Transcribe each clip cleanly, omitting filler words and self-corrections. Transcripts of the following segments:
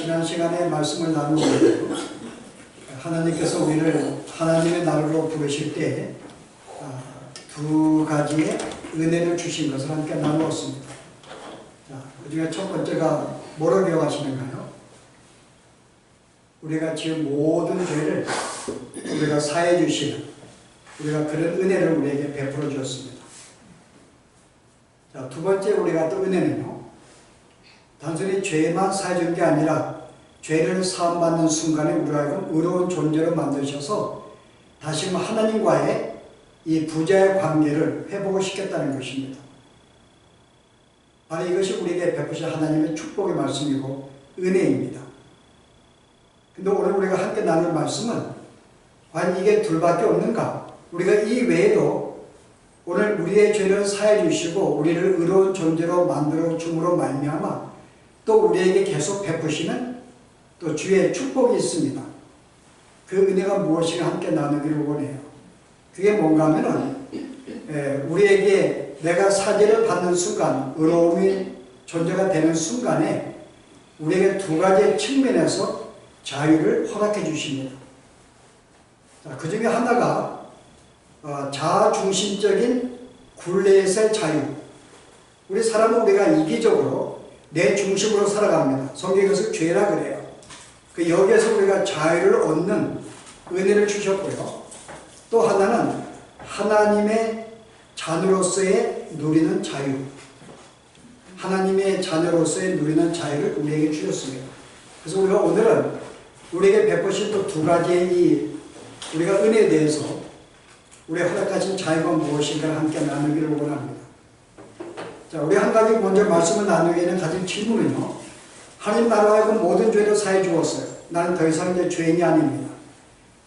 지난 시간에 말씀을 나누고 하나님께서 우리를 하나님의 나라로 부르실 때 두 가지의 은혜를 주신 것을 함께 나누었습니다. 그 중에 첫 번째가 뭐로 기억하시는가요? 우리가 지은 모든 죄를 우리가 사해 주시는, 우리가 그런 은혜를 우리에게 베풀어 주었습니다. 자, 두 번째 우리가 또 은혜는요, 단순히 죄만 사해 준 게 아니라 죄를 사함받는 순간에 우리가 하여금 의로운 존재로 만드셔서 다시 하나님과의 이 부자의 관계를 회복시켰다는 것입니다. 바로 이것이 우리에게 베푸신 하나님의 축복의 말씀이고 은혜입니다. 근데 오늘 우리가 함께 나눌 말씀은 과연 이게 둘밖에 없는가? 우리가 이 외에도 오늘 우리의 죄를 사해 주시고 우리를 의로운 존재로 만들어 줌으로 말미암아 또 우리에게 계속 베푸시는 또 주의 축복이 있습니다. 그 은혜가 무엇인가 함께 나누기를 원해요. 그게 뭔가 하면은 우리에게 내가 사죄를 받는 순간, 의로움이 존재가 되는 순간에 우리에게 두 가지의 측면에서 자유를 허락해 주십니다. 자, 그 중에 하나가 자아중심적인 굴레에서의 자유. 우리 사람은 우리가 이기적으로 내 중심으로 살아갑니다. 성경에 그것을 죄라 그래요. 여기에서 우리가 자유를 얻는 은혜를 주셨고요. 또 하나는 하나님의 자녀로서의 누리는 자유. 하나님의 자녀로서의 누리는 자유를 우리에게 주셨습니다. 그래서 우리가 오늘은 우리에게 베푸신 또 두 가지의 우리가 은혜에 대해서 우리 허락하신 자유가 무엇인가를 함께 나누기를 원합니다. 자, 우리 한 가지 먼저 말씀을 나누기에는 가진 질문은요, 하나님 나라의 그 모든 죄를 사해 주었어요. 나는 더 이상 이제 죄인이 아닙니다.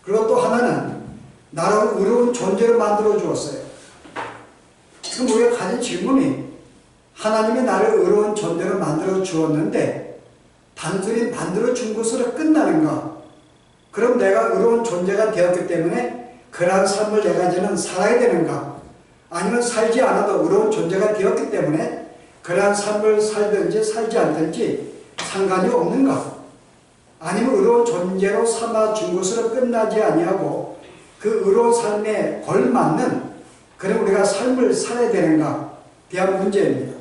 그리고 또 하나는 나를 의로운 존재로 만들어 주었어요. 그럼 우리가 가진 질문이, 하나님이 나를 의로운 존재로 만들어 주었는데 단순히 만들어 준 것으로 끝나는가? 그럼 내가 의로운 존재가 되었기 때문에 그러한 삶을 내가 이제는 살아야 되는가? 아니면 살지 않아도 의로운 존재가 되었기 때문에 그러한 삶을 살든지 살지 않든지 상관이 없는가? 아니면 의로운 존재로 삼아준 것으로 끝나지 아니하고 그 의로운 삶에 걸맞는 그런 우리가 삶을 살아야 되는가? 대한 문제입니다.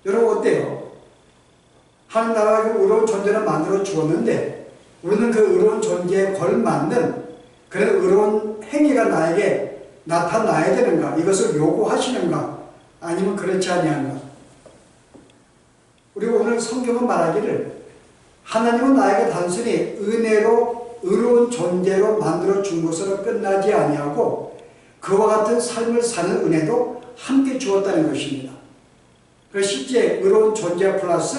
여러분 어때요? 하나님 나라가 그 의로운 존재를 만들어 주었는데 우리는 그 의로운 존재에 걸맞는 그런 의로운 행위가 나에게 나타나야 되는가? 이것을 요구하시는가? 아니면 그렇지 아니한가? 우리가 오늘 성경은 말하기를 하나님은 나에게 단순히 은혜로 의로운 존재로 만들어 준 것으로 끝나지 아니하고 그와 같은 삶을 사는 은혜도 함께 주었다는 것입니다. 그래서 실제 의로운 존재 플러스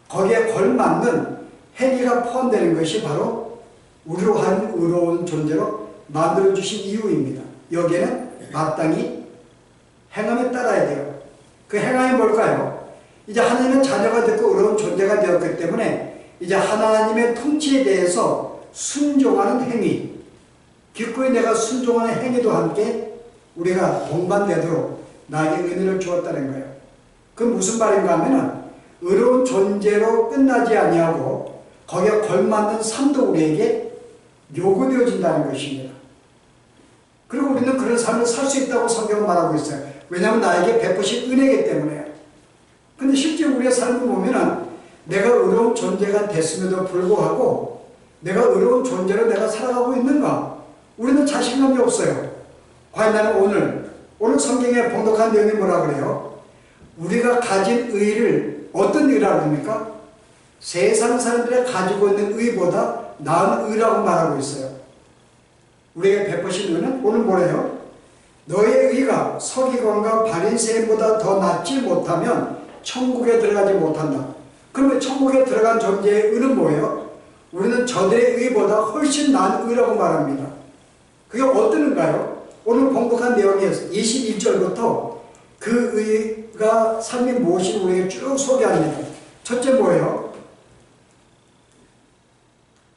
거기에 걸맞는 행위가 포함되는 것이 바로 우리로 한 의로운 존재로 만들어 주신 이유입니다. 여기에는 마땅히 행함에 따라야 돼요. 그 행함이 뭘까요? 이제 하나님의 자녀가 됐고 의로운 존재가 되었기 때문에 이제 하나님의 통치에 대해서 순종하는 행위, 기꺼이 내가 순종하는 행위도 함께 우리가 동반되도록 나에게 은혜를 주었다는 거예요. 그 무슨 말인가 하면은 의로운 존재로 끝나지 아니하고 거기에 걸맞는 삶도 우리에게 요구되어진다는 것입니다. 그리고 우리는 그런 삶을 살 수 있다고 성경은 말하고 있어요. 왜냐하면 나에게 베푸신 은혜이기 때문에요. 근데 실제 우리의 삶을 보면은 내가 의로운 존재가 됐음에도 불구하고 내가 의로운 존재로 내가 살아가고 있는가? 우리는 자신감이 없어요. 과연 나는 오늘 성경에 봉독한 내용이 뭐라 그래요? 우리가 가진 의를 어떤 의라고 합니까? 세상 사람들이 가지고 있는 의보다 나은 의라고 말하고 있어요. 우리에게 베푸신 의는 오늘 뭐래요? 너의 의가 서기관과 바리새인보다 더 낫지 못하면 천국에 들어가지 못한다. 그러면 천국에 들어간 존재의 의는 뭐예요? 우리는 저들의 의보다 훨씬 나은 의라고 말합니다. 그게 어떤 의인가요? 오늘 봉독한 내용에서 21절부터 그 의가 삶이 무엇인지 우리에게 쭉 소개합니다. 첫째 뭐예요?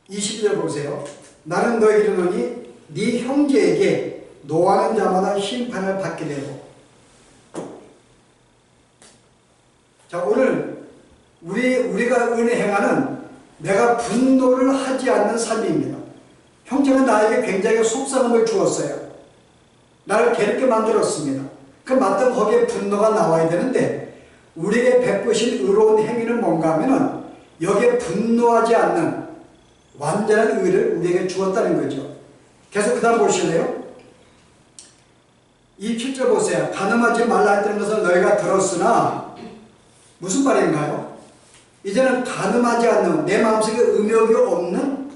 22절 보세요. 나는 너에게 이르노니 네 형제에게 노하는 자마다 심판을 받게 되고. 자, 오늘 우리가 은혜 행하는 내가 분노를 하지 않는 삶입니다. 형제가 나에게 굉장히 속상함을 주었어요. 나를 괴롭게 만들었습니다. 그 마땅 거기에 분노가 나와야 되는데 우리에게 베푸신 의로운 행위는 뭔가 하면은 여기에 분노하지 않는 완전한 의를 우리에게 주었다는 거죠. 계속 그 다음 보실래요? 이 7절 보세요. 간음하지 말라 했던 것을 너희가 들었으나 무슨 말인가요? 이제는 간음하지 않는 내 마음속에 음욕이 없는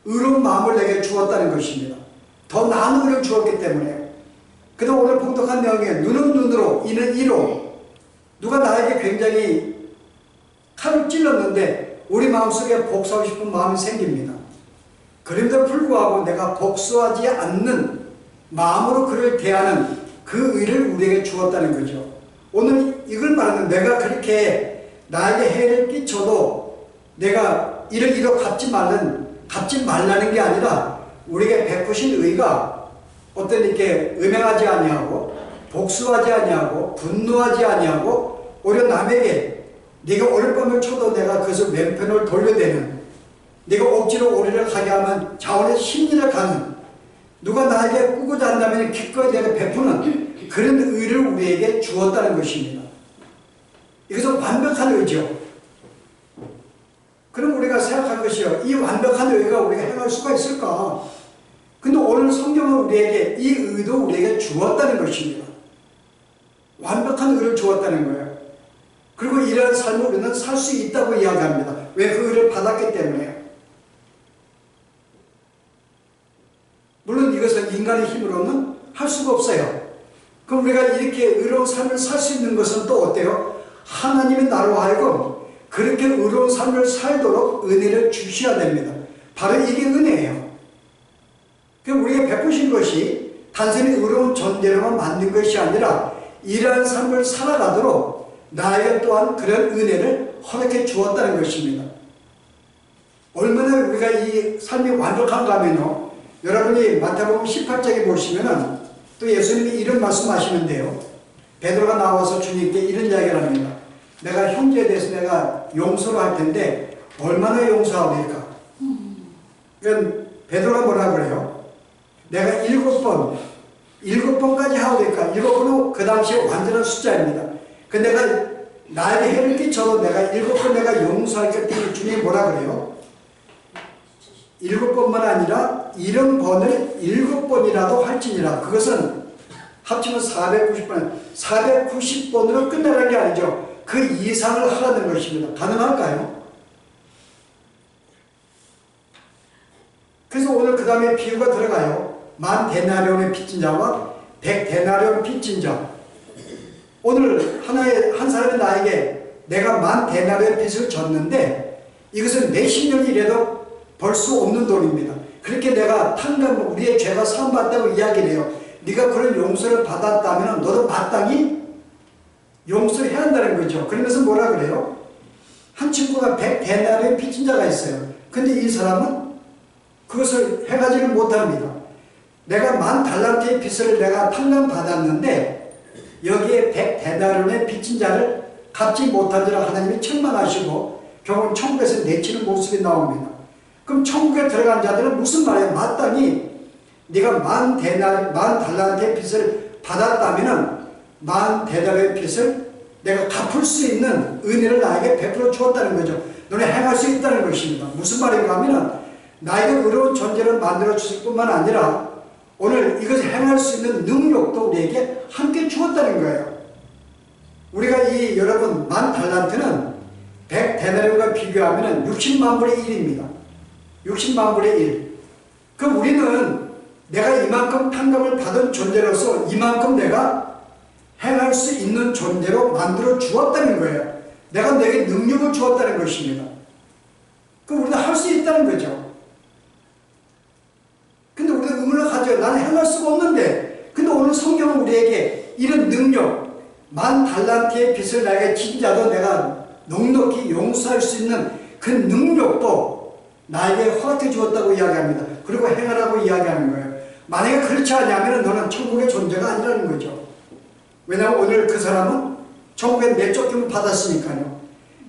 의로운 마음을 내게 주었다는 것입니다. 더 나은 의를 주었기 때문에. 그래도 오늘 봉독한 내용에 눈은 눈으로 이는 이로 누가 나에게 굉장히 칼을 찔렀는데 우리 마음속에 복수하고 싶은 마음이 생깁니다. 그럼에도 불구하고 내가 복수하지 않는 마음으로 그를 대하는 그 의를 우리에게 주었다는 거죠. 오늘 이걸 말하는 내가 그렇게 나에게 해를 끼쳐도 내가 이를 이로 갚지 말라는 게 아니라 우리에게 베푸신 의가 어떤 이렇게 음행하지 아니하고 복수하지 아니하고 분노하지 아니하고 오히려 남에게 네가 오늘 밤을 쳐도 내가 그것을 왼편을 돌려대는 네가 억지로 오리를 하게 하면 자원의 심리를 가는 누가 나에게 꾸고자 한다면 기꺼이 내가 베푸는 그런 의를 우리에게 주었다는 것입니다. 이것은 완벽한 의죠. 그럼 우리가 생각할 것이요. 이 완벽한 의가 우리가 행할 수가 있을까? 근데 오늘 성경은 우리에게 이 의도 우리에게 주었다는 것입니다. 완벽한 의를 주었다는 거예요. 그리고 이러한 삶을 우리는 살 수 있다고 이야기합니다. 왜 그 의를 받았기 때문에요. 물론 이것은 인간의 힘으로는 할 수가 없어요. 그럼 우리가 이렇게 의로운 삶을 살 수 있는 것은 또 어때요? 하나님이 나로 하여금 그렇게 의로운 삶을 살도록 은혜를 주셔야 됩니다. 바로 이게 은혜예요. 그럼 우리가 베푸신 것이 단순히 의로운 존재로만 만든 것이 아니라 이러한 삶을 살아가도록 나에게 또한 그런 은혜를 허락해 주었다는 것입니다. 얼마나 우리가 이 삶이 완벽한가 하면요. 여러분이 마태복음 18장에 보시면은 또 예수님이 이런 말씀하시는데요. 베드로가 나와서 주님께 이런 이야기를 합니다. 내가 형제에 대해서 내가 용서를 할 텐데 얼마나 용서하고 될까? 그러니까 베드로가 뭐라 그래요? 내가 7번까지 하고 될까? 7번은 그 당시에 완전한 숫자입니다. 그 내가 나에게 해를 끼쳐도 내가 7번 내가 용서할까? 주님이 뭐라 그래요? 7번만 아니라 70번을 7번이라도 할지니라. 그것은 합치면 490번, 490번으로 끝나는 게 아니죠. 그 이상을 하라는 것입니다. 가능할까요? 그래서 오늘 그 다음에 비유가 들어가요. 10,000데나리온의 빚진 자와 100데나리온 빚진 자. 오늘 한 사람이 나에게 내가 10,000데나리온의 빚을 졌는데 이것은 몇십 년이 일해도 벌 수 없는 돈입니다. 그렇게 내가 탕감 우리의 죄가 사함받다고 이야기를 해요. 네가 그런 용서를 받았다면 너도 마땅히 용서를 해야 한다는 거죠. 그러면서 뭐라 그래요? 한 친구가 100데나리온 빚진 자가 있어요. 근데 이 사람은 그것을 해가지를 못합니다. 내가 10,000달란트의 빚을 내가 탕감받았는데 여기에 100데나리온의 빚진 자를 갚지 못한 자를 하나님이 책망하시고 결국 천국에서 내치는 모습이 나옵니다. 그럼 천국에 들어간 자들은 무슨 말이에요? 마땅히 네가 10,000달란트의 빚을 받았다면 10,000데나리온의 빚을 내가 갚을 수 있는 은혜를 나에게 베풀어 주었다는 거죠. 너네 행할 수 있다는 것입니다. 무슨 말인가 하면 나에게 의로운 존재를 만들어 주실 뿐만 아니라 오늘 이것을 행할 수 있는 능력도 우리에게 함께 주었다는 거예요. 우리가 이 여러분 10,000달란트는 100데나리온과 비교하면 60만 분의 1입니다. 60만 분의 1. 그럼 우리는 내가 이만큼 탕감을 받은 존재로서 이만큼 내가 행할 수 있는 존재로 만들어 주었다는 거예요. 내가 내게 능력을 주었다는 것입니다. 그럼 우리는 할 수 있다는 거죠. 근데 우리가 의문을 가져요. 나는 행할 수가 없는데. 근데 오늘 성경은 우리에게 이런 능력, 10,000달란트의 빚을 나에게 진 자도 내가 넉넉히 용서할 수 있는 그 능력도 나에게 허락해 주었다고 이야기합니다. 그리고 행하라고 이야기하는 거예요. 만약에 그렇지 않으면 너는 천국의 존재가 아니라는 거죠. 왜냐하면 오늘 그 사람은 천국에 내쫓김을 받았으니까요.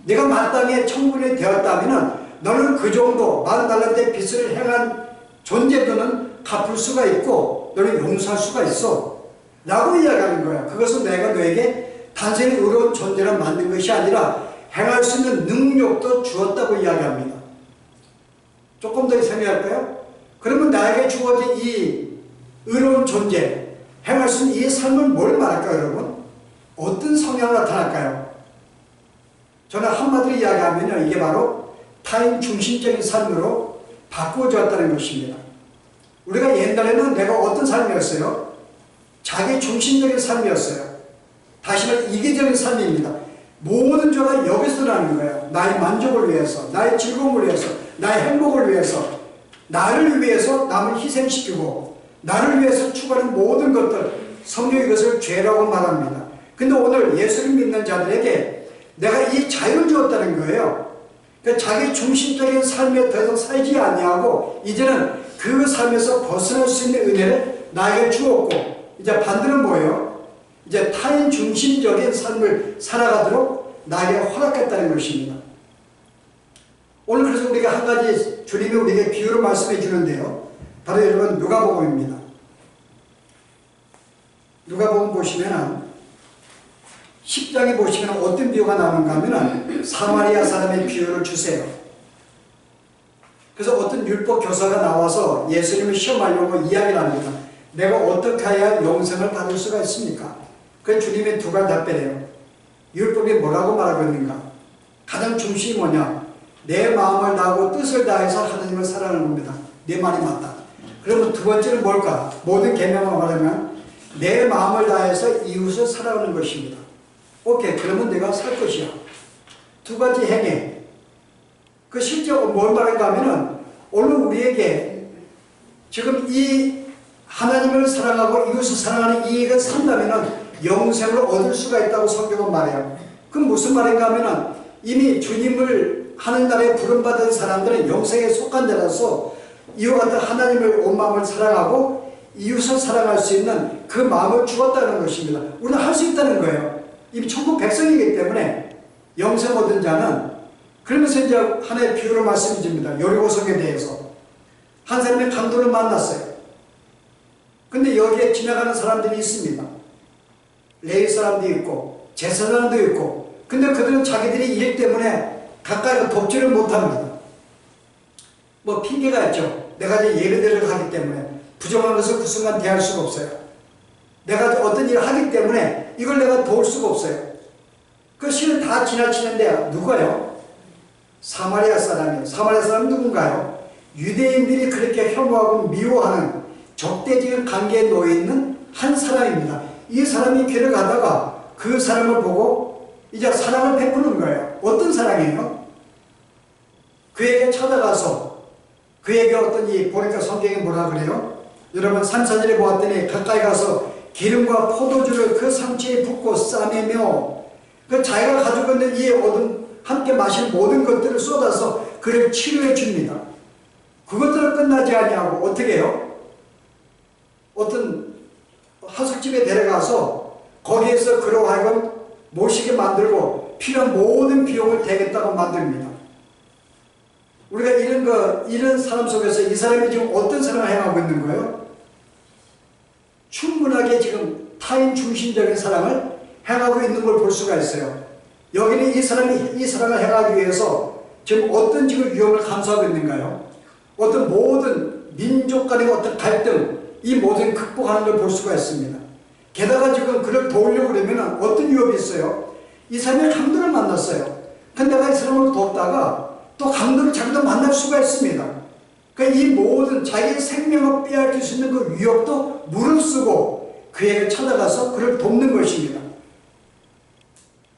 내가 마땅히 천국에 되었다면 너는 그 정도 40달란트의 빚을 행한 존재도는 갚을 수가 있고 너는 용서할 수가 있어 라고 이야기하는 거야. 그것은 내가 너에게 단순히 의로운 존재로 만든 것이 아니라 행할 수 있는 능력도 주었다고 이야기합니다. 조금 더 설명할까요? 그러면 나에게 주어진 이 의로운 존재, 행할 수 있는 이 삶은 뭘 말할까요, 여러분? 어떤 성향이 나타날까요? 저는 한마디로 이야기하면요, 이게 바로 타인 중심적인 삶으로 바꾸어졌다는 것입니다. 우리가 옛날에는 내가 어떤 삶이었어요? 자기 중심적인 삶이었어요. 다시 말해 이기적인 삶입니다. 모든 죄가 여기서 나는 거예요. 나의 만족을 위해서, 나의 즐거움을 위해서, 나의 행복을 위해서, 나를 위해서 남을 희생시키고 나를 위해서 추구하는 모든 것들, 성경이 이것을 죄라고 말합니다. 근데 오늘 예수를 믿는 자들에게 내가 이 자유를 주었다는 거예요. 그러니까 자기 중심적인 삶에 더 이상 살지 아니하고 이제는 그 삶에서 벗어날 수 있는 은혜를 나에게 주었고, 이제 반대로 뭐예요? 이제 타인 중심적인 삶을 살아가도록 나에게 허락했다는 것입니다. 오늘 그래서 우리가 한 가지 주님이 우리에게 비유를 말씀해 주는데요. 바로 여러분 누가복음입니다. 누가복음 보시면 10장에 보시면 어떤 비유가 나오는가 하면 사마리아 사람의 비유를 주세요. 그래서 어떤 율법 교사가 나와서 예수님을 시험하려고 이야기를 합니다. 내가 어떻게 해야 영생을 받을 수가 있습니까? 그 주님의 두 가지 답변이에요. 율법이 뭐라고 말하고 있는가? 가장 중심이 뭐냐? 내 마음을 다하고 뜻을 다해서 하나님을 사랑하는 겁니다. 내 말이 맞다. 그러면 두 번째는 뭘까? 모든 계명을 말하면 내 마음을 다해서 이웃을 사랑하는 것입니다. 오케이, 그러면 내가 살 것이야. 두 가지 행해. 그 실제 뭘 말하는가 하면은 오늘 우리에게 지금 이 하나님을 사랑하고 이웃을 사랑하는 이 일을 산다면은 영생을 얻을 수가 있다고 성경은 말해요. 그럼 무슨 말인가 하면은 이미 주님을 하늘나라에 부름받은 사람들은 영생에 속한 자라서 이와 같은 하나님을 온 마음을 사랑하고 이웃을 사랑할 수 있는 그 마음을 주었다는 것입니다. 우리는 할 수 있다는 거예요. 이미 천국 백성이기 때문에 영생 얻은 자는, 그러면서 이제 하나의 비유를 말씀해 줍니다. 여리고성에 대해서. 한 사람이 강도를 만났어요. 근데 여기에 지나가는 사람들이 있습니다. 레위 사람도 있고 제사장도 있고, 근데 그들은 자기들이 일 때문에 가까이 돕지를 못합니다. 뭐 핑계가 있죠. 내가 이제 예배대를 하기 때문에 부정한 것을 그 순간 대할 수가 없어요. 내가 어떤 일을 하기 때문에 이걸 내가 도울 수가 없어요. 그 시를 다 지나치는데 누가요? 사마리아 사람이에요. 사마리아 사람은 누군가요? 유대인들이 그렇게 혐오하고 미워하는 적대적인 관계에 놓여 있는 한 사람입니다. 이 사람이 길을 가다가 그 사람을 보고 이제 사랑을 베푸는 거예요. 어떤 사랑이에요? 그에게 찾아가서 그에게 어떤 보니까 성경에 뭐라 그래요? 여러분 3, 4절에 보았더니 가까이 가서 기름과 포도주를 그 상처에 붓고 싸매며 그 자기가 가지고 있는 이 함께 마실 모든 것들을 쏟아서 그를 치료해 줍니다. 그것들을 끝나지 아니하고 어떻게 해요? 어떤 하숙집에 데려가서 거기에서 그로 하여금 모시게 만들고 필요한 모든 비용을 대겠다고 만듭니다. 우리가 이런 사람 속에서 이 사람이 지금 어떤 사랑을 행하고 있는 거예요? 충분하게 지금 타인 중심적인 사랑을 행하고 있는 걸 볼 수가 있어요. 여기는 이 사람이 이 사랑을 행하기 위해서 지금 어떤 지금 위험을 감수하고 있는가요? 어떤 모든 민족 간의 어떤 갈등, 이 모든 극복하는 걸 볼 수가 있습니다. 게다가 지금 그를 도우려고 그러면 어떤 위협이 있어요? 이 사람이 강도를 만났어요. 근데 내가 이 사람을 돕다가 또 강도를 자기도 만날 수가 있습니다. 그러니까 이 모든 자기의 생명을 빼앗길 수 있는 그 위협도 무릅쓰고 그에게 찾아가서 그를 돕는 것입니다.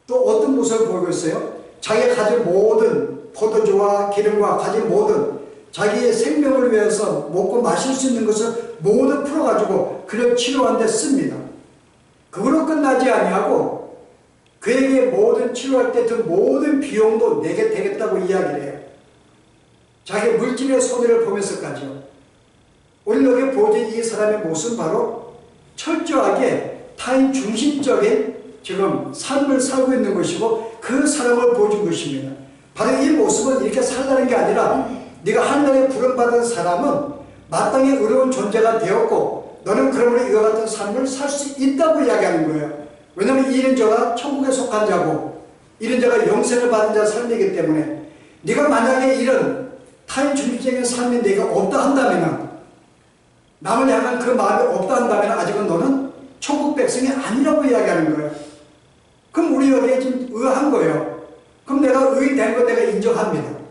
또 어떤 모습을 보이고 있어요? 자기가 가진 모든 포도주와 기름과 가진 모든 자기의 생명을 위해서 먹고 마실 수 있는 것을 모두 풀어가지고 그를 치료하는 데 씁니다. 그걸로 끝나지 아니하고 그에게 모든 치료할 때 그 모든 비용도 내게 되겠다고 이야기를 해요. 자기 물질의 손해를 보면서까지요. 오늘 여기 보여진 이 사람의 모습은 바로 철저하게 타인 중심적인 지금 삶을 살고 있는 것이고 그 사랑을 보여준 것입니다. 바로 이 모습은 이렇게 살라는 게 아니라 네가 하늘에 부름받은 사람은 마땅히 의로운 존재가 되었고 너는 그러므로 이와 같은 삶을 살 수 있다고 이야기하는 거예요. 왜냐하면 이런 자가 천국에 속한 자고 이런 자가 영생을 받은 자 삶이기 때문에 네가 만약에 이런 타인 중심적인 삶이 네가 없다 한다면 남을 향한 그 마음이 없다 한다면 아직은 너는 천국 백성이 아니라고 이야기하는 거예요. 그럼 우리 여기에 지금 의아한 거예요. 그럼 내가 의인 거 내가 인정합니다.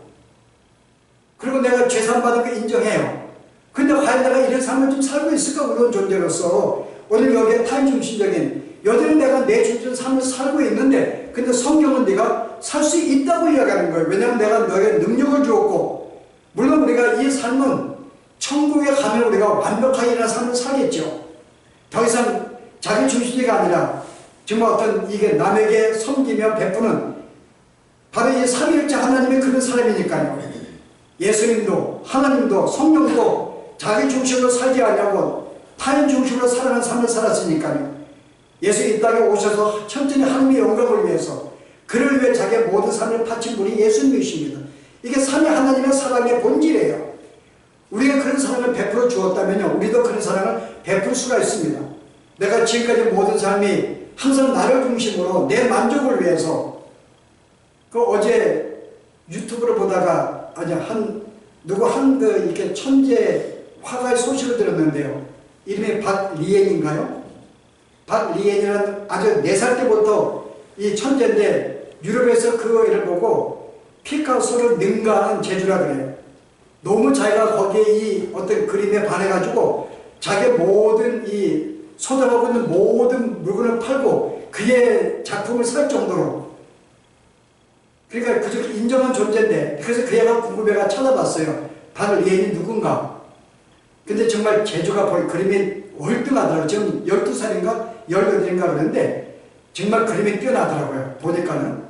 그리고 내가 죄산받은 거 인정해요. 근데 과연 내가 이런 삶을 좀 살고 있을까? 그런 존재로서 오늘 여기에 타인 중심적인 여전히 내가 내 중심적인 삶을 살고 있는데 근데 성경은 네가 살 수 있다고 이야기하는 거예요. 왜냐하면 내가 너에게 능력을 주었고 물론 우리가 이 삶은 천국에 가면 우리가 완벽하게 일어난 삶을 살겠죠. 더 이상 자기 중심적이 아니라 정말 어떤 이게 남에게 섬기며 베푸는 바로 이 삼위일체 하나님의 그런 사람이니까요. 예수님도 하나님도 성령도 자기 중심으로 살지 않냐고 타인 중심으로 살아가는 삶을 살았으니까요. 예수 이 땅에 오셔서 천천히 하나님의 영광을 위해서 그를 위해 자기의 모든 삶을 바친 분이 예수님이십니다. 이게 삼위 하나님의 사랑의 본질이에요. 우리가 그런 사랑을 베풀어 주었다면요 우리도 그런 사랑을 베풀 수가 있습니다. 내가 지금까지 모든 삶이 항상 나를 중심으로 내 만족을 위해서 어제 유튜브를 보다가 누구 이렇게 천재 화가의 소식을 들었는데요. 이름이 박리엔인가요? 박리엔이라는 아주 4살 때부터 이 천재인데 유럽에서 그 애를 보고 피카소를 능가하는 재주라 그래요. 너무 자기가 거기에 이 어떤 그림에 반해가지고 자기의 모든 이 소장하고 있는 모든 물건을 팔고 그의 작품을 살 정도로 그러니까 그저 인정한 존재인데 그래서 그 애가 궁금해가 찾아봤어요. 박리엔이 누군가. 근데 정말 재주가 보이 그림이 월등하더라고요. 지금 12살인가 18인가 그러는데 정말 그림이 뛰어나더라고요. 보니까는.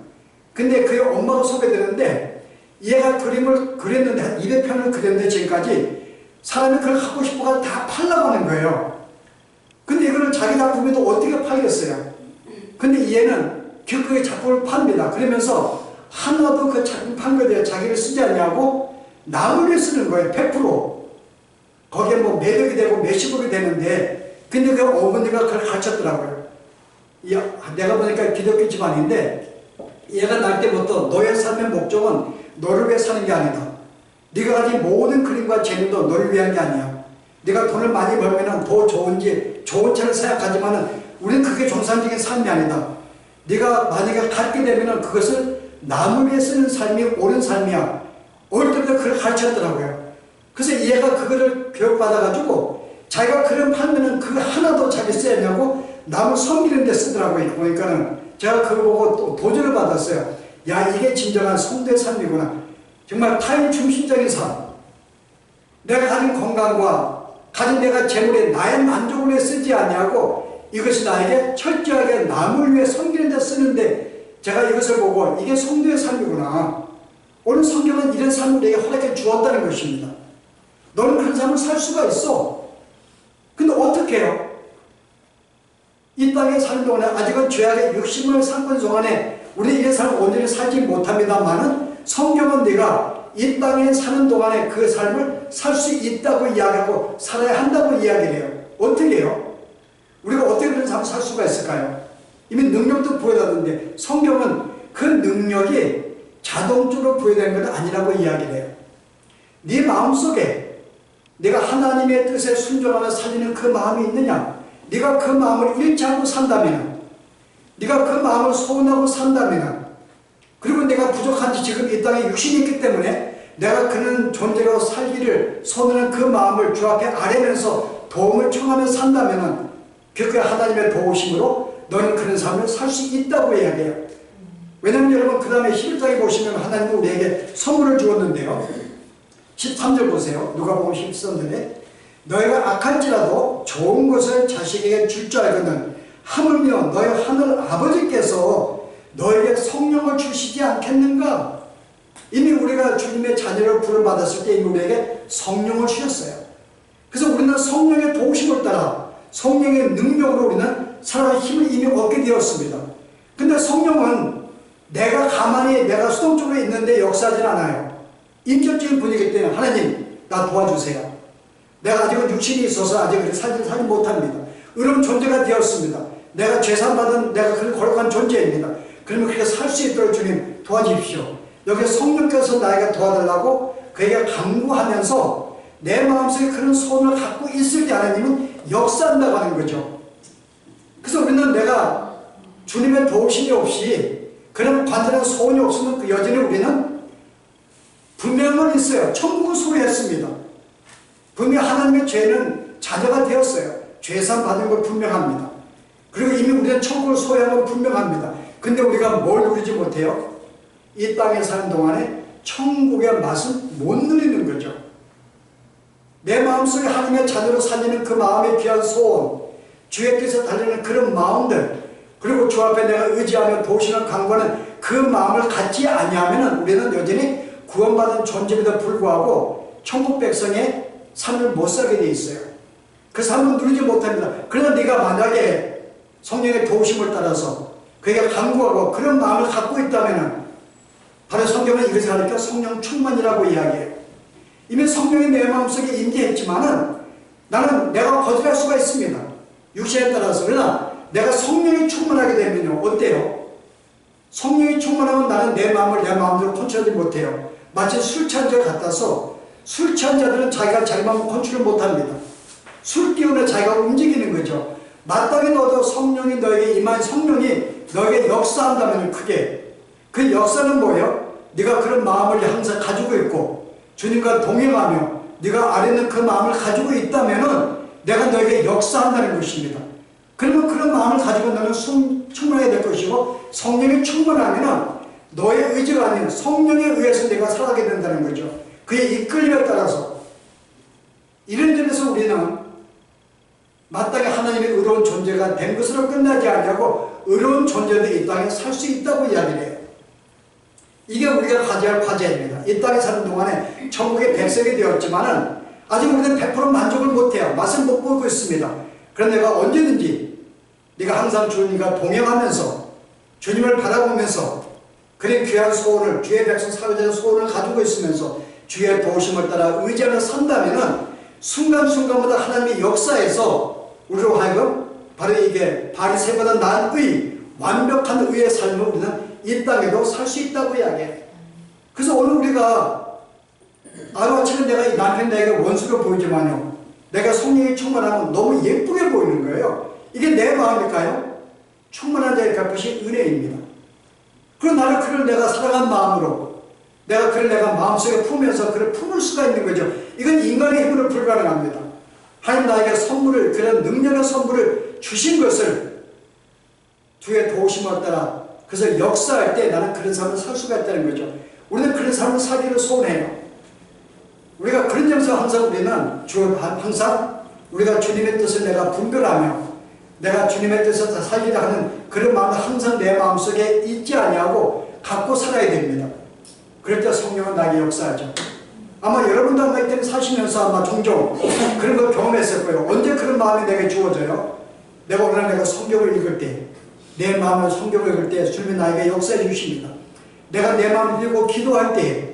근데 그의 엄마가 소개되는데 얘가 그림을 그렸는데 한 200편을 그렸는데 지금까지 사람이 그걸 하고 싶어가 다 팔라고 하는 거예요. 근데 이거를 자기 작품에도 어떻게 팔겠어요? 근데 얘는 그 작품을 팝니다. 그러면서 하나도 그 작품 판 거에 대해 자기를 쓰지 않냐고 남을 위해 쓰는 거예요. 100%. 거기에 뭐 매력이 되고 몇십억이 되는데 근데 그 어머니가 그걸 가르쳤더라고요. 내가 보니까 기독교 집안인데 얘가 날 때부터 너의 삶의 목적은 너를 위해 사는 게 아니다. 네가 가진 모든 그림과 재능도 너를 위한 게 아니야. 네가 돈을 많이 벌면 더 좋은 차를 생각하지만 우리는 그게 정상적인 삶이 아니다. 네가 만약에 갖게 되면 그것을 남을 위해 쓰는 삶이 옳은 삶이야. 어릴 때부터 그걸 가르쳤더라고요. 그래서 얘가 그거를 교육받아가지고 자기가 그런 팔면은 그거 하나도 자기 써야냐고 남을 섬기는 데 쓰더라고요. 보니까는 제가 그걸 보고 또 도전을 받았어요. 야, 이게 진정한 성도의 삶이구나. 정말 타인 중심적인 삶. 내가 가진 건강과 가진 내가 재물에 나의 만족을 위해 쓰지 않냐고 이것이 나에게 철저하게 남을 위해 섬기는 데 쓰는데 제가 이것을 보고 이게 성도의 삶이구나. 오늘 성경은 이런 삶을 내게 허락해 주었다는 것입니다. 너는 그런 삶을 살 수가 있어. 근데 어떻게 해요? 이 땅에 사는 동안에 아직은 죄악의 욕심을 삼는 동안에 우리 이런 삶을 온전히 살지 못합니다만은 성경은 네가 이 땅에 사는 동안에 그 삶을 살 수 있다고 이야기하고 살아야 한다고 이야기를 해요. 어떻게 해요? 우리가 어떻게 그런 삶을 살 수가 있을까요? 이미 능력도 부여받았는데 성경은 그 능력이 자동적으로 부여된 건 아니라고 이야기를 해요. 네 마음속에 내가 하나님의 뜻에 순종하며 살리는 그 마음이 있느냐? 네가 그 마음을 잃지 않고 산다면, 네가 그 마음을 소원하고 산다면, 그리고 내가 부족한지 지금 이 땅에 육신이 있기 때문에 내가 그는 존재로 살기를 소원하는 그 마음을 주 앞에 아뢰면서 도움을 청하며 산다면 그 하나님의 도우심으로 너는 그런 삶을 살 수 있다고 이야기해요. 왜냐하면 여러분 그 다음에 11장에 보시면 하나님은 우리에게 선물을 주었는데요. 13절 보세요. 누가복음 13절에 너희가 악할지라도 좋은 것을 자식에게 줄 줄 알거든 하물며 너희 하늘 아버지께서 너에게 성령을 주시지 않겠는가? 이미 우리가 주님의 자녀를 부름받았을 때 이미 우리에게 성령을 주셨어요. 그래서 우리는 성령의 도우심을 따라 성령의 능력으로 우리는 살아갈 힘을 이미 얻게 되었습니다. 근데 성령은 내가 가만히 내가 수동적으로 있는데 역사하진 않아요. 인격적인 분위기 때문에 하나님 나 도와주세요. 내가 아직은 육신이 있어서 아직 살지 못합니다. 의로운 존재가 되었습니다. 내가 죄산받은 내가 그런 거룩한 존재입니다. 그러면 그렇게 살 수 있도록 주님 도와주십시오. 여기 성령께서 나에게 도와달라고 그에게 간구하면서 내 마음속에 그런 소원을 갖고 있을 때 하나님은 역사한다고 하는 거죠. 그래서 우리는 내가 주님의 도우심이 없이 그런 간절한 소원이 없으면 그 여전히 우리는 분명한 건 있어요. 천국을 소유했습니다. 분명 하나님의 죄는 자녀가 되었어요. 죄산 받은 건 분명합니다. 그리고 이미 우리는 천국을 소유한 건 분명합니다. 근데 우리가 뭘 누리지 못해요? 이 땅에 사는 동안에 천국의 맛은 못 누리는 거죠. 내 마음속에 하나님의 자녀로 살리는 그 마음의 귀한 소원, 주의 뜻에 달리는 그런 마음들, 그리고 주 앞에 내가 의지하며 도우시는 간구하는 그 마음을 갖지 아니하면 우리는 여전히 구원받은 존재임에도 불구하고 천국 백성의 삶을 못 살게 돼 있어요. 그 삶은 누리지 못합니다. 그러나 네가 만약에 성령의 도우심을 따라서 그에게 간구하고 그런 마음을 갖고 있다면 바로 성경은 이것을 가르쳐 성령 충만이라고 이야기해요. 이미 성령이 내 마음속에 임재했지만은 나는 내가 거절할 수가 있습니다. 육신에 따라서. 그러나 내가 성령이 충만하게 되면요 어때요? 성령이 충만하면 나는 내 마음을 내 마음대로 컨트롤하지 못해요. 마치 술 취한 자 같아서 술 취한 자들은 자기가 자기 마음을 컨트롤 못합니다. 술 기운에 자기가 움직이는 거죠. 마땅히 너도 성령이 너에게 임한 성령이 너에게 역사한다면 크게 그 역사는 뭐예요? 네가 그런 마음을 항상 가지고 있고 주님과 동행하며 네가 아래는 그 마음을 가지고 있다면은 내가 너에게 역사한다는 것입니다. 그러면 그런 마음을 가지고 너는 충만해야 될 것이고 성령이 충만하면은 너의 의지가 아닌 성령에 의해서 내가 살아가게 된다는 거죠. 그의 이끌림에 따라서. 이런 점에서 우리는 마땅히 하나님의 의로운 존재가 된 것으로 끝나지 않냐고 의로운 존재도 이 땅에 살 수 있다고 이야기를 해요. 이게 우리가 가져야 할 과제입니다. 이 땅에 사는 동안에 천국의 백성이 되었지만은 아직 우리는 100% 만족을 못해요. 맛을 못 보고 있습니다. 그런데 내가 언제든지 네가 항상 주님과 동행하면서 주님을 바라보면서 그런 귀한 소원을 주의 백성 살고자 소원을 가지고 있으면서 주의 도우심을 따라 의지하며 산다면은 순간순간마다 하나님의 역사에서 우리로 하여금 바로 이게 바리새보다 나은 의, 완벽한 의의 삶을 우리는 이 땅에도 살 수 있다고 이야기해요. 그래서 오늘 우리가 하루아침에 내가 이 남편 내게 원수로 보이지만요 내가 성령이 충만하면 너무 예쁘게 보이는 거예요. 이게 내 마음일까요? 충만한 자의 값이 은혜입니다. 그리고 나를 그를 내가 사랑한 마음으로 내가 그를 내가 마음속에 품으면서 그를 품을 수가 있는 거죠. 이건 인간의 힘으로 불가능합니다. 하나님 나에게 선물을 그런 능력의 선물을 주신 것을 주의 도우심을 따라 그래서 역사할 때 나는 그런 삶을 살 수가 있다는 거죠. 우리는 그런 삶을 살기를 소원해요. 우리가 그런 점에서 항상 우리는 항상 우리가 주님의 뜻을 내가 분별하며 내가 주님의 뜻을 살리려 하는 그런 마음을 항상 내 마음속에 잊지 아니하고 갖고 살아야 됩니다. 그럴 때 성령은 나에게 역사하죠. 아마 여러분도 아마 이때는 사시면서 아마 종종 그런 걸 경험했을 거예요. 언제 그런 마음이 내게 주어져요? 내가 오늘 내가 성경을 읽을 때 내 마음을 성경을 읽을 때 주님이 나에게 역사해 주십니다. 내가 내 마음을 들고 기도할 때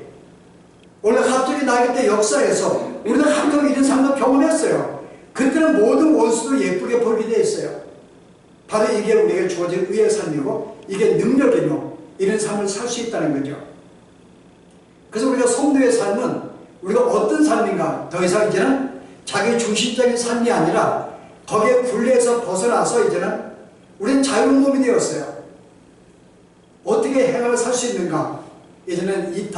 원래 갑자기 나에게 때 역사해서 우리는 가끔 이런 상황을 경험했어요. 그때는 모든 원수도 예쁘게 보이게 되어 있어요. 바로 이게 우리에게 주어진 의의 삶이고 이게 능력이며 이런 삶을 살 수 있다는 거죠. 그래서 우리가 성도의 삶은 우리가 어떤 삶인가 더 이상 이제는 자기 중심적인 삶이 아니라 거기에 굴레에서 벗어나서 이제는 우리는 자유로운 몸이 되었어요. 어떻게 행함을 살 수 있는가? 이제는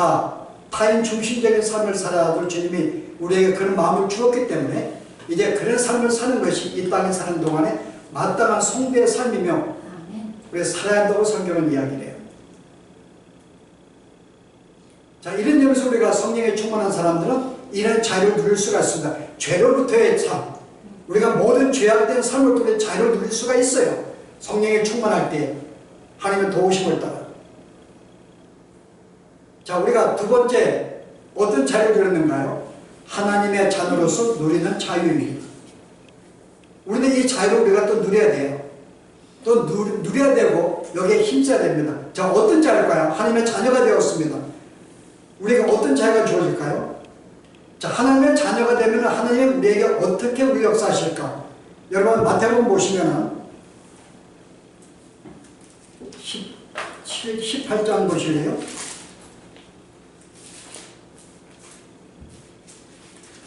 타인 중심적인 삶을 살아도 주님이 우리에게 그런 마음을 주었기 때문에 이제 그런 삶을 사는 것이 이 땅에 사는 동안에 마땅한 성도의 삶이며 우리가 살아야 한다고 성경은 이야기를 해요. 자, 이런 점에서 우리가 성령에 충만한 사람들은 이런 자유를 누릴 수가 있습니다. 죄로부터의 삶, 우리가 모든 죄악된 삶을 통해 자유를 누릴 수가 있어요. 성령에 충만할 때 하나님의 도우심을 따라. 자, 우리가 두 번째 어떤 자유를 누렸는가요? 하나님의 자녀로서 누리는 자유입니다. 우리는 이 자유를 우리가 또 누려야 돼요. 또 누려야 되고 여기에 힘써야 됩니다. 자, 어떤 자유일까요? 하나님의 자녀가 되었습니다. 우리에게 어떤 자유가 주어질까요? 자, 하나님의 자녀가 되면 하나님이 우리에게 어떻게 우리 역사하실까? 여러분 마태복음 보시면은 18장 보실래요?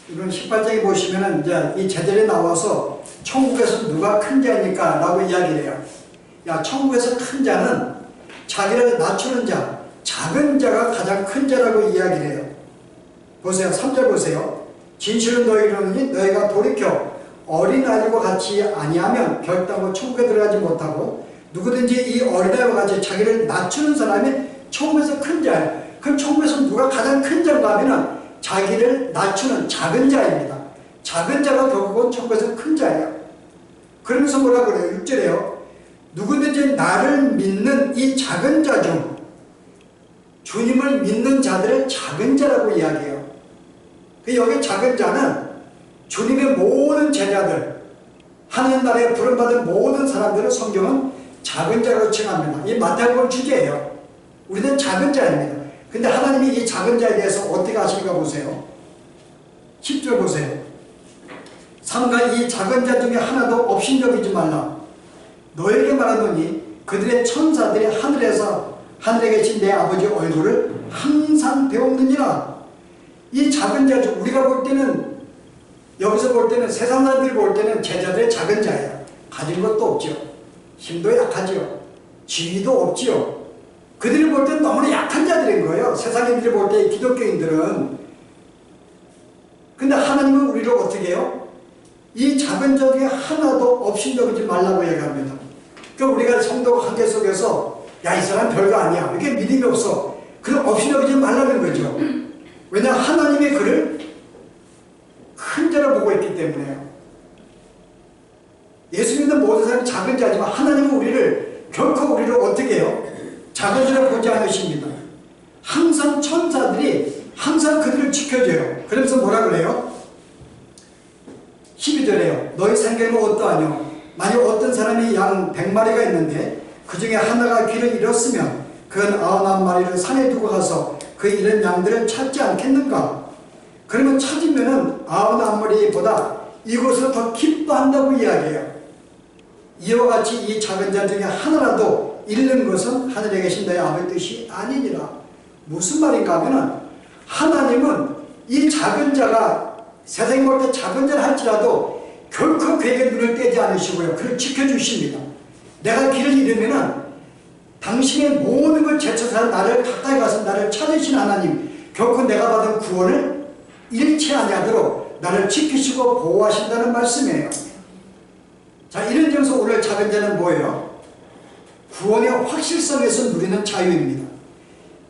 이번 18장에 보시면은 이제 이 제자들이 나와서 천국에서 누가 큰 자입니까? 라고 이야기를 해요. 야, 천국에서 큰 자는 자기를 낮추는 자, 작은 자가 가장 큰 자라고 이야기를 해요. 보세요. 3절 보세요. 진실은 너희에게 이르노니 너희가 돌이켜 어린아이들과 같이 아니하면 결단코 천국에 들어가지 못하고 누구든지 이 어린아이와 같이 자기를 낮추는 사람이 천국에서 큰 자예요. 그럼 천국에서 누가 가장 큰 자인가 하면은 자기를 낮추는 작은 자입니다. 작은 자가 결국은 천국에서 큰 자예요. 그러면서 뭐라고 그래요? 6절에요. 누구든지 나를 믿는 이 작은 자 중 주님을 믿는 자들을 작은 자라고 이야기해요. 여기 작은 자는 주님의 모든 제자들, 하나님 나라에 부름받은 모든 사람들을 성경은 작은 자로 칭합니다. 이 마태복음 주제예요. 우리는 작은 자입니다. 근데 하나님이 이 작은 자에 대해서 어떻게 하실까 보세요. 10절 보세요. 삼가 이 작은 자 중에 하나도 업신여기지 말라. 너에게 말하노니 그들의 천사들이 하늘에 계신 내 아버지 얼굴을 항상 배웠느니라. 이 작은 자 중 우리가 볼 때는, 여기서 볼 때는, 세상 사람들이 볼 때는 제자들의 작은 자예요. 가진 것도 없죠. 힘도 약하지요. 지위도 없지요. 그들이 볼 때는 너무나 약한 자들인 거예요. 세상인들이 볼 때 기독교인들은. 근데 하나님은 우리를 어떻게 해요? 이 작은 자 중에 하나도 업신여기지 말라고 얘기합니다. 그러니까 우리가 성도 관계 속에서 야, 이 사람 별거 아니야, 이게 믿음이 없어, 그럼 업신여기지 말라는 거죠. 왜냐하면 하나님이 그를 큰 자로 보고 있기 때문에요. 예수 믿는 모든 사람이 작은 자지만 하나님은 우리를 결코 우리를 어떻게 해요? 작은 자로 보지 않으십니다. 항상 천사들이 항상 그들을 지켜줘요. 그러면서 뭐라 그래요? 12절에요. 너희 생각은 어떠하뇨? 만약 어떤 사람이 양 100마리가 있는데 그 중에 하나가 길을 잃었으면 그건 99마리를 산에 두고 가서 그 잃은 양들을 찾지 않겠는가? 그러면 찾으면은 99마리보다 이곳을 더 기뻐한다고 이야기해요. 이와 같이 이 작은 자 중에 하나라도 잃는 것은 하늘에 계신 너의 아버지 뜻이 아니니라. 무슨 말인가 하면은 하나님은 이 작은 자가 세상에 볼 때 작은 자를 할지라도 결코 그에게 눈을 떼지 않으시고요. 그를 지켜주십니다. 내가 길을 잃으면은 당신의 모든 걸 제쳐서 나를 가까이 가서 나를 찾으신 하나님, 결코 내가 받은 구원을 잃지 아니하도록 나를 지키시고 보호하신다는 말씀이에요. 자, 이런 점에서 오늘 작은 자는 뭐예요? 구원의 확실성에서 누리는 자유입니다.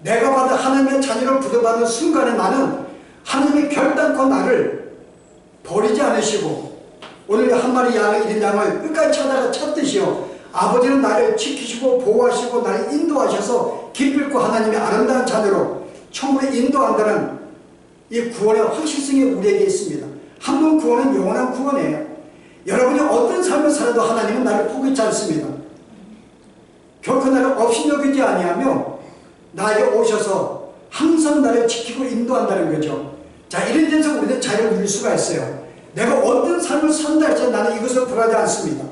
내가 받은 하나님의 자녀를 부여받는 순간에 나는 하나님이 결단코 나를 버리지 않으시고 오늘 한 마리 양을 잃은 양을 끝까지 찾듯이요, 아버지는 나를 지키시고 보호하시고 나를 인도하셔서 기필코 하나님의 아름다운 자녀로 천국에 인도한다는 이 구원의 확실성이 우리에게 있습니다. 한 번 구원은 영원한 구원이에요. 여러분이 어떤 삶을 살아도 하나님은 나를 포기치 않습니다. 결코 나를 업신여기지 아니하며 나에게 오셔서 항상 나를 지키고 인도한다는 거죠. 자, 이런 데서 우리는 자유를 누릴 수가 있어요. 내가 어떤 삶을 산다 해서 나는 이것을 불하지 않습니다.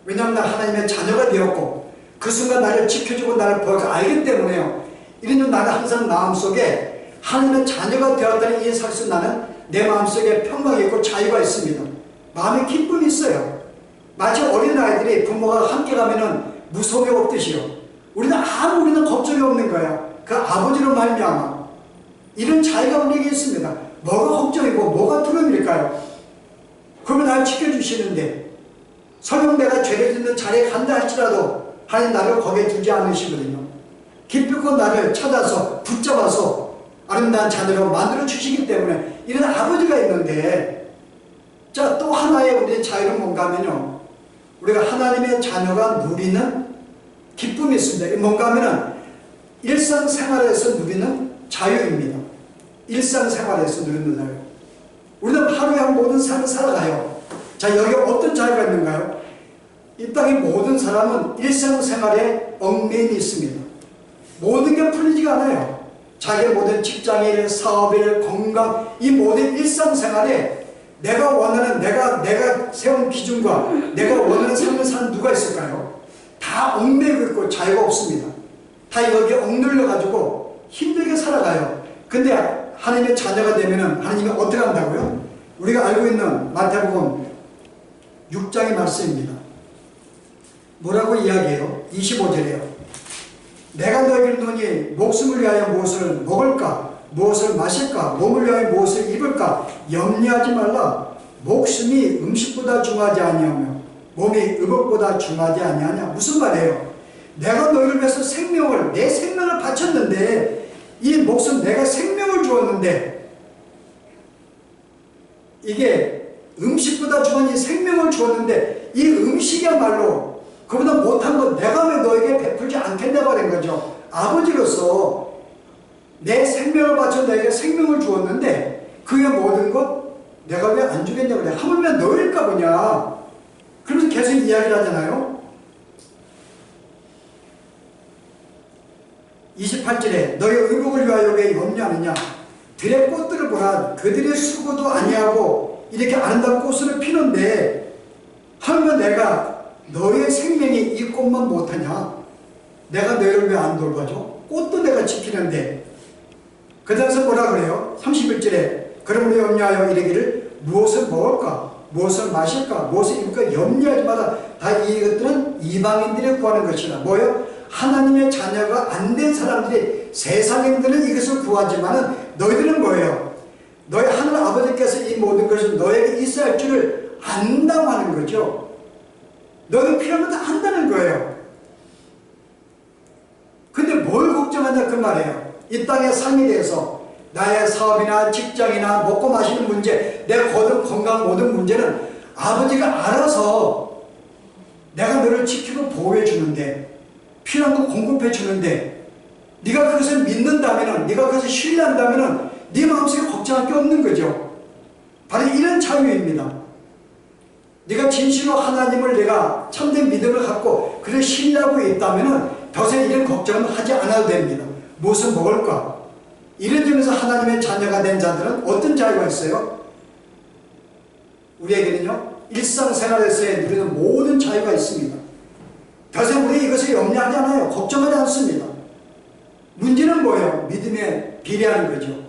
왜냐하면 나 하나님의 자녀가 되었고 그 순간 나를 지켜주고 나를 보호하고 알기 때문에요. 이런 나는 항상 마음속에 하나님의 자녀가 되었다는 이 사실은 나는 내 마음속에 평강이 있고 자유가 있습니다. 마음에 기쁨이 있어요. 마치 어린아이들이 부모가 함께 가면은 무서움이 없듯이요. 우리는 걱정이 없는 거야. 그 아버지로 말미암아 이런 자유가 우리에게 있습니다. 뭐가 걱정이고 뭐가 두려움일까요? 그러면 나를 지켜주시는데 설령 내가 죄를 짓는 자리에 간다 할지라도 하나님 나를 거기에 두지 않으시거든요. 기필코 나를 찾아서 붙잡아서 아름다운 자녀로 만들어 주시기 때문에 이런 아버지가 있는데, 자, 또 하나의 우리의 자유는 뭔가 하면요, 우리가 하나님의 자녀가 누리는 기쁨이 있습니다. 뭔가 하면은 일상생활에서 누리는 자유입니다. 일상생활에서 누리는 자유. 우리는 하루에 모든 삶을 살아가요. 자, 여기 어떤 자유가 있는가요? 이 땅의 모든 사람은 일상생활에 얽매임이 있습니다. 모든 게 풀리지가 않아요. 자기의 모든 직장일, 사업일, 건강, 이 모든 일상생활에 내가 원하는, 내가 세운 기준과 내가 원하는 삶을 사는 누가 있을까요? 다 얽매이고 있고 자유가 없습니다. 다 여기에 억눌려가지고 힘들게 살아가요. 근데 하나님의 자녀가 되면은 하나님이 어떻게 한다고요? 우리가 알고 있는 마태복음 6장의 말씀입니다. 뭐라고 이야기해요? 25절이에요. 내가 너희를 노니 목숨을 위하여 무엇을 먹을까? 무엇을 마실까? 몸을 위하여 무엇을 입을까? 염려하지 말라. 목숨이 음식보다 중하지 아니하며 몸이 의복보다 중하지 아니하냐. 무슨 말이에요? 내가 너희를 위해서 생명을, 내 생명을 바쳤는데, 이 목숨, 내가 생명을 주었는데, 이게 음식보다 중한 이 생명을 주었는데, 이 음식이야말로 그보다 못한 건 내가 왜 너에게 베풀지 않겠냐고 하는 거죠. 아버지로서 내 생명을 바쳐 너에게 생명을 주었는데, 그의 모든 것 내가 왜 안 주겠냐고 그래. 하물며 너일까 보냐. 그러면서 계속 이야기를 하잖아요. 28절에 너희 의복을 위하여 왜 염려하느냐. 들의 꽃들을 보라. 그들의 수고도 아니하고 이렇게 아름다운 꽃을 피는데 하물며 내가 너의 생명이 이 꽃만 못하냐. 내가 너희를 왜 안 돌봐줘? 꽃도 내가 지키는데. 그 다음서 뭐라 그래요? 31절에 그러므로 염려하여 이르기를 무엇을 먹을까? 무엇을 마실까? 무엇을 입을까? 염려하지 마라. 다 이것들은 이방인들이 구하는 것이라. 뭐요? 하나님의 자녀가 안 된 사람들이, 세상인들은 이것을 구하지만은 너희들은 뭐예요? 너희 하늘 아버지께서 이 모든 것을 너에게 있어야 할 줄을 안다고 하는 거죠. 너희 필요한 건 다 안다는 거예요. 근데 뭘 걱정하냐 그 말이에요. 이 땅의 삶에 대해서 나의 사업이나 직장이나 먹고 마시는 문제, 내 건강 모든 문제는 아버지가 알아서 내가 너를 지키고 보호해 주는데, 필요한 거 공급해 주는데, 네가 그것을 믿는다면은, 네가 그것을 신뢰한다면은 네 마음속에 걱정할 게 없는 거죠. 바로 이런 자유입니다. 네가 진실로 하나님을 내가 참된 믿음을 갖고 그를 신뢰하고 있다면은 더 이상 이런 걱정은 하지 않아도 됩니다. 무엇을 먹을까? 이런 점에서 하나님의 자녀가 된 자들은 어떤 자유가 있어요? 우리에게는요, 일상생활에서의 누리는 모든 자유가 있습니다. 더 이상 우리 이것을 염려하지 않아요. 걱정하지 않습니다. 문제는 뭐예요? 믿음에 비례하는 거죠.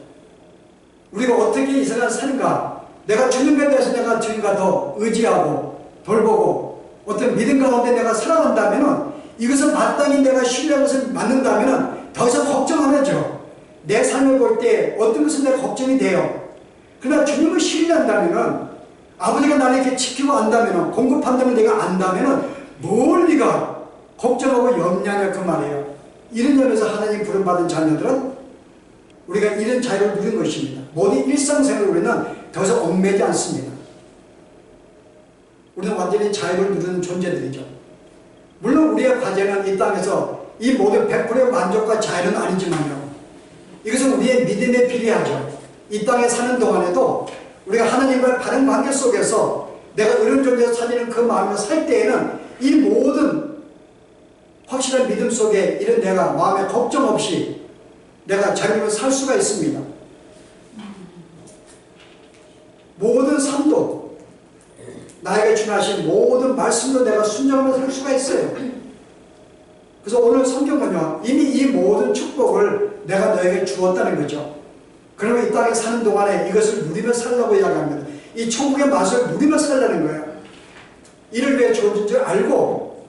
우리가 어떻게 이 세상을 사는가? 내가 주님에 대해서 내가 주님과 더 의지하고 돌보고 어떤 믿음 가운데 내가 살아간다면 이것을 마땅히 내가 신뢰한 것을 맞는다면 더 이상 걱정 안 하죠. 내 삶을 볼 때 어떤 것은 내가 걱정이 돼요. 그러나 주님을 신뢰한다면, 아버지가 나를 이렇게 지키고 안다면, 공급한다면 내가 안다면 뭘 네가 걱정하고 염려하냐 그 말이에요. 이런 점에서 하나님 부름받은 자녀들은 우리가 이런 자유를 누린 것입니다. 모든 일상생활을 우리는 더 이상 얽매지 않습니다. 우리는 완전히 자유를 누리는 존재들이죠. 물론 우리의 과제는 이 땅에서 이 모든 100%의 만족과 자유는 아니지만요, 이것은 우리의 믿음에 비례하죠. 이 땅에 사는 동안에도 우리가 하나님과의 바른 관계 속에서 내가 이런 존재에서 살리는 그 마음으로 살 때에는 이 모든 확실한 믿음 속에 이런 내가 마음에 걱정 없이 내가 자유로 살 수가 있습니다. 모든 삶도 나에게 주하신 모든 말씀도 내가 순종하며 살 수가 있어요. 그래서 오늘 성경은요, 이미 이 모든 축복을 내가 너에게 주었다는 거죠. 그러면 이 땅에 사는 동안에 이것을 누리며 살라고 이야기합니다. 이 천국의 맛을 누리며 살라는 거예요. 이를 왜 주어진 줄 알고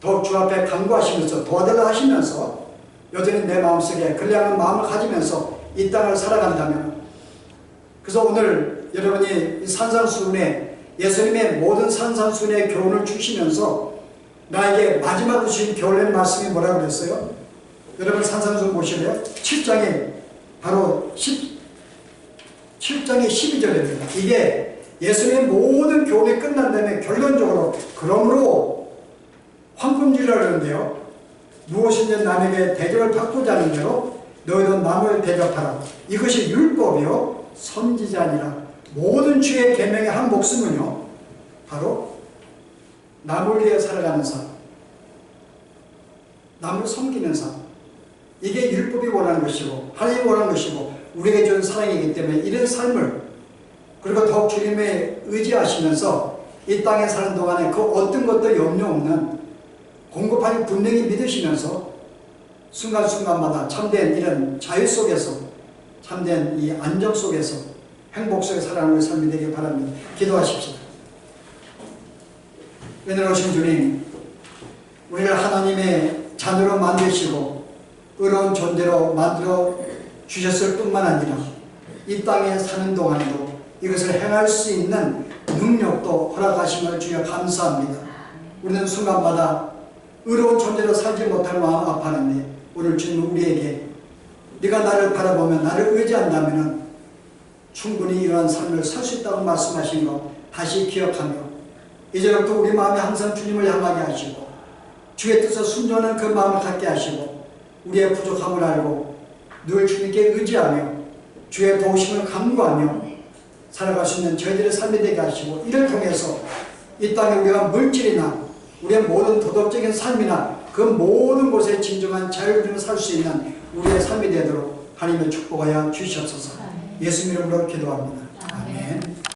더욱 주 앞에 간구하시면서 도와달라 하시면서 여전히 내 마음속에 그리하는 마음을 가지면서 이 땅을 살아간다면, 그래서 오늘 여러분이 이 산상수훈에 예수님의 모든 산상수훈의 교훈을 주시면서 나에게 마지막으로 주신 교훈의 말씀이 뭐라고 그랬어요? 여러분 산상수훈 보실래요? 7장에 바로 7장의 12절입니다. 이게 예수님의 모든 교훈이 끝난 다음에 결론적으로 그러므로 황금주의라 그러는데요, 무엇이든 남에게 대접을 받고자 하는 대로 너희도 남을 대접하라. 이것이 율법이요 선지자니라. 모든 주의 계명의 한 목숨은요 바로 남을 위해 살아가는 삶, 남을 섬기는 삶, 이게 율법이 원하는 것이고 하나님이 원하는 것이고 우리에게 준 사랑이기 때문에 이런 삶을, 그리고 더욱 주님에 의지하시면서 이 땅에 사는 동안에 그 어떤 것도 염려 없는 공급하니 분명히 믿으시면서 순간순간마다 참된 이런 자유 속에서, 참된 이 안정 속에서, 행복 속에 살아가는 우리 삶이 되길 바랍니다. 기도하십시오. 은혜로우신 주님, 우리를 하나님의 자녀로 만드시고 의로운 존재로 만들어 주셨을 뿐만 아니라 이 땅에 사는 동안에도 이것을 행할 수 있는 능력도 허락하심을 주여 감사합니다. 우리는 순간마다 의로운 존재로 살지 못할 마음 아파하는데 오늘 주님 우리에게 네가 나를 바라보면 나를 의지한다면 충분히 이러한 삶을 살 수 있다고 말씀하신 것 다시 기억하며 이제부터 우리 마음에 항상 주님을 향하게 하시고 주의 뜻을 순종하는 그 마음을 갖게 하시고 우리의 부족함을 알고 늘 주님께 의지하며 주의 도우심을 간구하며 살아갈 수 있는 저희들의 삶이 되게 하시고 이를 통해서 이 땅에 우리가 물질이나 우리의 모든 도덕적인 삶이나 그 모든 곳에 진정한 자유를 누리며 살 수 있는 우리의 삶이 되도록 하나님의 축복하여 주시옵소서. 예수 이름으로 기도합니다.